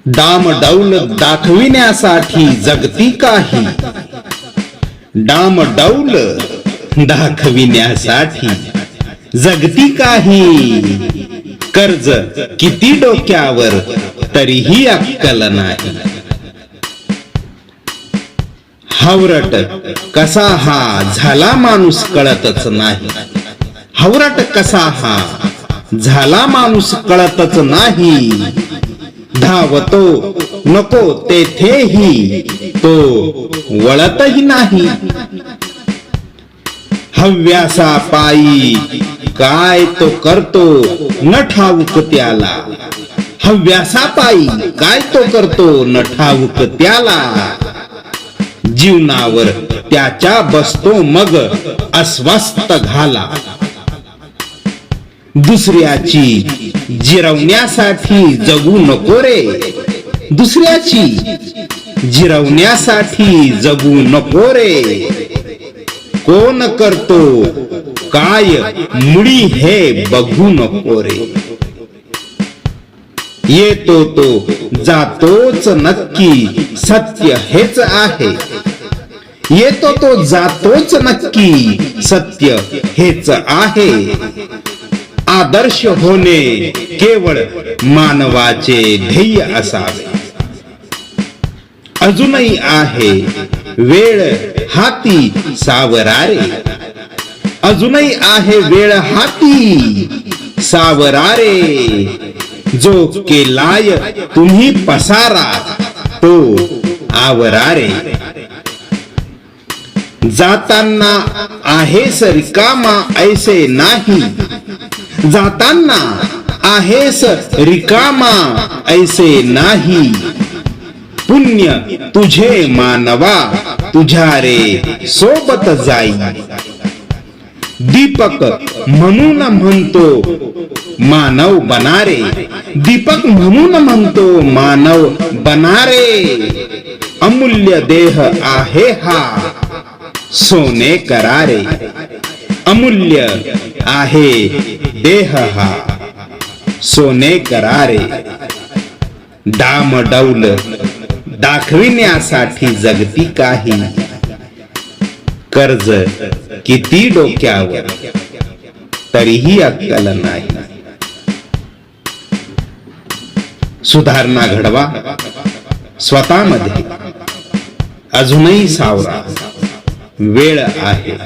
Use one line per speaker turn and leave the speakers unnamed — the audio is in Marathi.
डामडौल दाखविण्यासाठी जगती काही, डामडौल दाखविण्यासाठी जगती काही. कर्ज किती डोक्यावर तरीही अक्कल नाही. हावरट कसा हा झाला माणूस कळतच नाही. हावरट कसा हा झाला माणूस कळतच नाही. धावतो नको तेथेही तो वळतही नाही. हव्यासा पायी काय तो करतो न ठाऊक त्याला. हव्यासा पायी काय तो करतो न ठाऊक त्याला. जीवनावर त्याच्या बसतो मग अस्वस्थ घाला. दुसऱ्याची जिरवण्यासाठी जगू नको रे. दुसऱ्याची जिरवण्यासाठी जगू नको रे. कोण करतो काय मुळी हे बघू नको रे. येतो तो जातोच नक्की सत्य हेच आहे. येतो तो जातोच नक्की सत्य हेच आहे. आदर्श होणे केवळ मानवाचे ध्येय असावे. अजूनही आहे वेळ हाती सावरारे. अजूनही आहे वेळ हाती सावरारे. जो केलाय तुम्ही पसारा तो आवरारे. जाताना आहेस रिकामा ऐसे नाही. जाताना आहेस रिकामा ऐसे नाही. पुण्य तुझे मानवा तुझ्या रे सोबत जाई. दीपक म्हणून म्हणतो मानव बनारे. दीपक म्हणून म्हणतो मानव बनारे. अमूल्य देह आहे हा सोने करारे. अमूल्य आहे देह हा सोने करारे. डामडौल दाखविण्यासाठी जगती काही. कर्ज किती डोक्यावर तरीही अक्कल नाही. सुधारणा घडवा स्वतःमध्ये. अजूनही सावरा वेळ आहे.